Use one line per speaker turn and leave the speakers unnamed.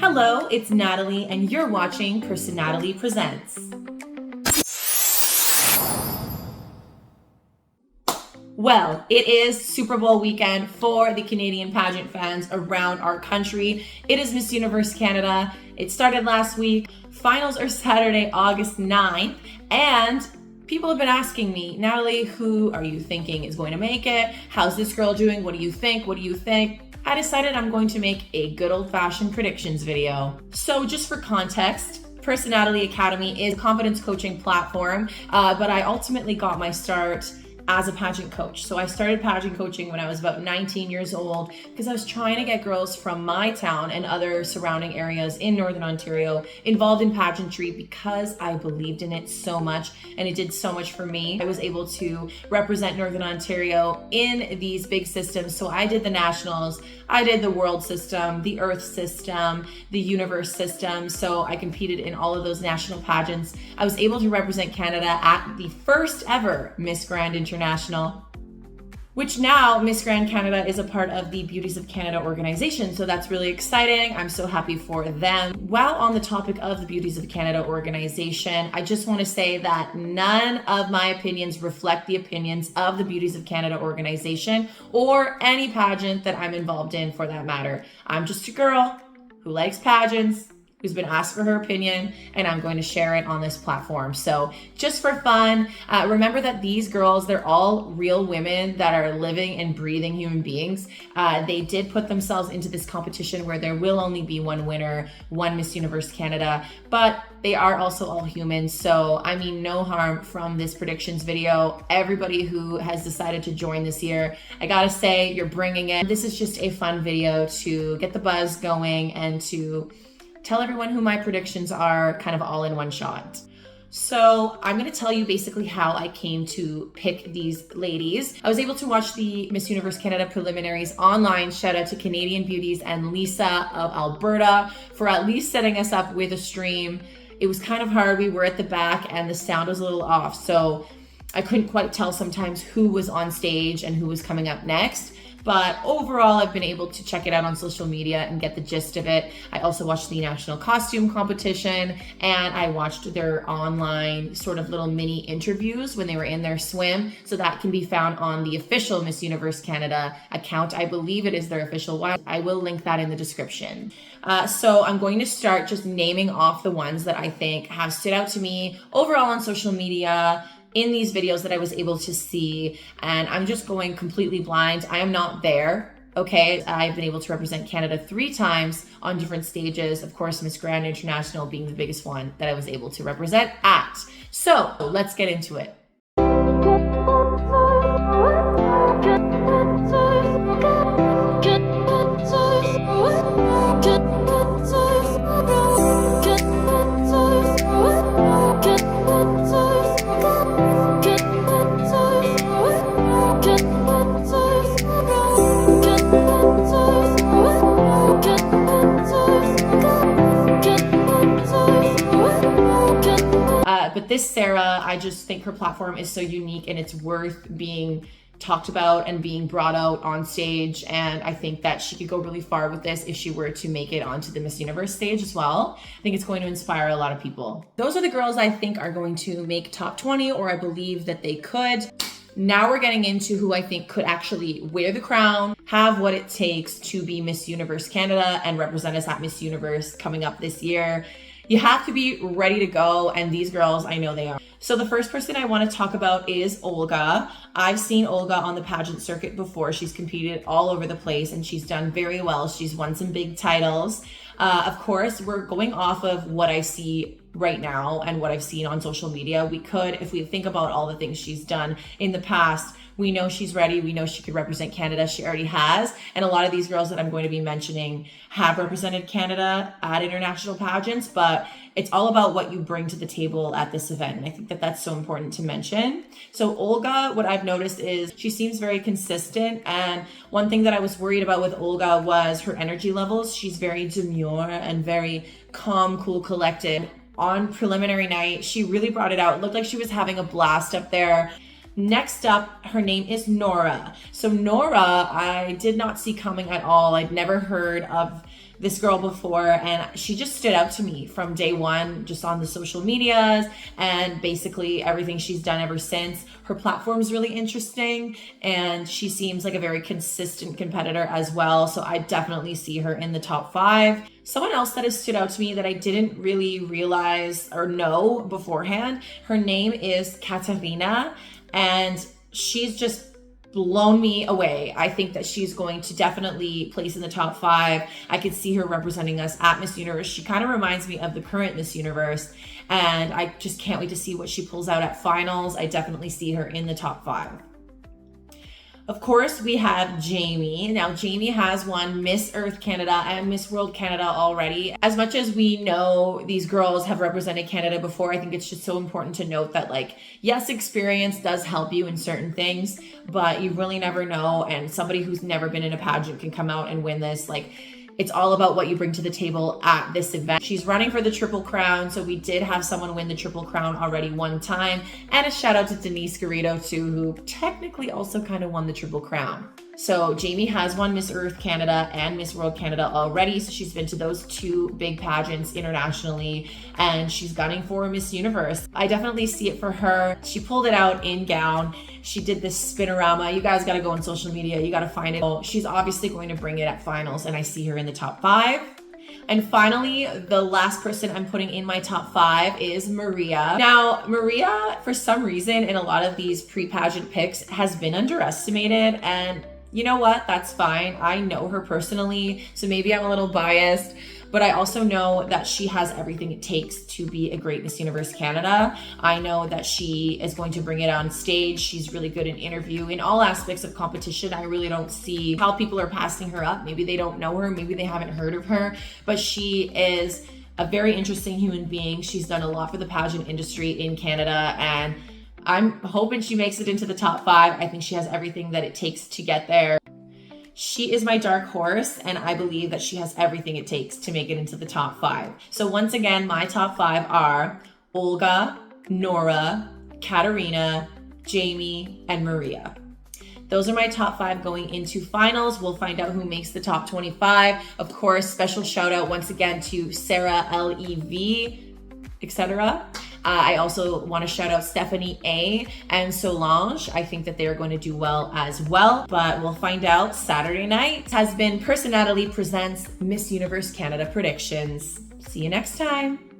Hello, it's Natalie, and you're watching Personatalie Presents. Well, it is Super Bowl weekend for the Canadian pageant fans around our country. It is Miss Universe Canada. It started last week. Finals are Saturday, August 9th, and people have been asking me, Natalie, who are you thinking is going to make it? How's this girl doing? What do you think? What do you think? I decided I'm going to make a good old-fashioned predictions video. So just for context, Personatalie Academy is a confidence coaching platform, but I ultimately got my start as a pageant coach. So I started pageant coaching when I was about 19 years old because I was trying to get girls from my town and other surrounding areas in Northern Ontario involved in pageantry because I believed in it so much and it did so much for me. I was able to represent Northern Ontario in these big systems. So I did the nationals, I did the world system, the earth system, the universe system. So I competed in all of those national pageants. I was able to represent Canada at the first ever Miss Grand International, which now Miss Grand Canada is a part of the Beauties of Canada organization. So that's really exciting. I'm so happy for them. While on the topic of the Beauties of Canada organization, I just want to say that none of my opinions reflect the opinions of the Beauties of Canada organization or any pageant that I'm involved in for that matter. I'm just a girl who likes pageants, who's been asked for her opinion, and I'm going to share it on this platform. So just for fun, remember that these girls, they're all real women that are living and breathing human beings. They did put themselves into this competition where there will only be one winner, one Miss Universe Canada, but they are also all humans. So I mean, no harm from this predictions video. Everybody who has decided to join this year, I gotta say, you're bringing it. This is just a fun video to get the buzz going and to tell everyone who my predictions are kind of all in one shot. So I'm gonna tell you basically how I came to pick these ladies. I was able to watch the Miss Universe Canada preliminaries online. Shout out to Canadian Beauties and Lisa of Alberta for at least setting us up with a stream. It was kind of hard. We were at the back and the sound was a little off. So I couldn't quite tell sometimes who was on stage and who was coming up next. But overall, I've been able to check it out on social media and get the gist of it. I also watched the national costume competition and I watched their online sort of little mini interviews when they were in their swim. So that can be found on the official Miss Universe Canada account. I believe it is their official one. I will link that in the description. So I'm going to start just naming off the ones that I think have stood out to me overall on social media, in these videos that I was able to see, and I'm just going completely blind. I am not there, okay? I've been able to represent Canada 3 times on different stages. Of course, Miss Grand International being the biggest one that I was able to represent at. So let's get into it. But this Sara, I just think her platform is so unique and it's worth being talked about and being brought out on stage. And I think that she could go really far with this if she were to make it onto the Miss Universe stage as well. I think it's going to inspire a lot of people. Those are the girls I think are going to make top 20, or I believe that they could. Now we're getting into who I think could actually wear the crown, have what it takes to be Miss Universe Canada and represent us at Miss Universe coming up this year. You have to be ready to go, and these girls, I know they are. So the first person I want to talk about is Olga. I've seen Olga on the pageant circuit before. She's competed all over the place and she's done very well. She's won some big titles. Of course, we're going off of what I see right now and what I've seen on social media. We could, if we think about all the things she's done in the past, we know she's ready. We know she could represent Canada. She already has. And a lot of these girls that I'm going to be mentioning have represented Canada at international pageants, but it's all about what you bring to the table at this event. And I think that that's so important to mention. So Olga, what I've noticed is she seems very consistent. And one thing that I was worried about with Olga was her energy levels. She's very demure and very calm, cool, collected. On preliminary night, she really brought it out. It looked like she was having a blast up there. Next up, her name is Nora. So Nora, I did not see coming at all. I'd never heard of this girl before, and she just stood out to me from day one, just on the social medias and basically everything she's done ever since. Her platform is really interesting, and she seems like a very consistent competitor as well. So I definitely see her in the top 5. Someone else that has stood out to me that I didn't really realize or know beforehand, her name is Katerina, and she's just blown me away. I think that she's going to definitely place in the top 5. I could see her representing us at Miss Universe. She kind of reminds me of the current Miss Universe, and I just can't wait to see what she pulls out at finals. I definitely see her in the top 5. Of course, we have Jaime. Now, Jaime has won Miss Earth Canada and Miss World Canada already. As much as we know these girls have represented Canada before, I think it's just so important to note that, like, yes, experience does help you in certain things, but you really never know. And somebody who's never been in a pageant can come out and win this. Like, it's all about what you bring to the table at this event. She's running for the Triple Crown, so we did have someone win the Triple Crown already one time. And a shout out to Denise Garrido too, who technically also kind of won the Triple Crown. So Jaime has won Miss Earth Canada and Miss World Canada already. So she's been to those 2 big pageants internationally, and she's gunning for Miss Universe. I definitely see it for her. She pulled it out in gown. She did this spinorama. You guys got to go on social media. You got to find it. She's obviously going to bring it at finals, and I see her in the top 5. And finally, the last person I'm putting in my top 5 is Maria. Now, Maria, for some reason, in a lot of these pre-pageant picks, has been underestimated, and you know what? That's fine. I know her personally, so maybe I'm a little biased, but I also know that she has everything it takes to be a great Miss Universe Canada. I know that she is going to bring it on stage. She's really good in interview. In all aspects of competition, I really don't see how people are passing her up. Maybe they don't know her, maybe they haven't heard of her, but she is a very interesting human being. She's done a lot for the pageant industry in Canada, and I'm hoping she makes it into the top 5. I think she has everything that it takes to get there. She is my dark horse, and I believe that she has everything it takes to make it into the top 5. So once again, my top 5 are Olga, Nora, Katerina, Jaime, and Maria. Those are my top 5 going into finals. We'll find out who makes the top 25. Of course, special shout out once again to Sara Lev, etc. I also want to shout out Stephanie A and Solange. I think that they're going to do well as well, but we'll find out Saturday night. This has been Personatalie presents Miss Universe Canada Predictions. See you next time.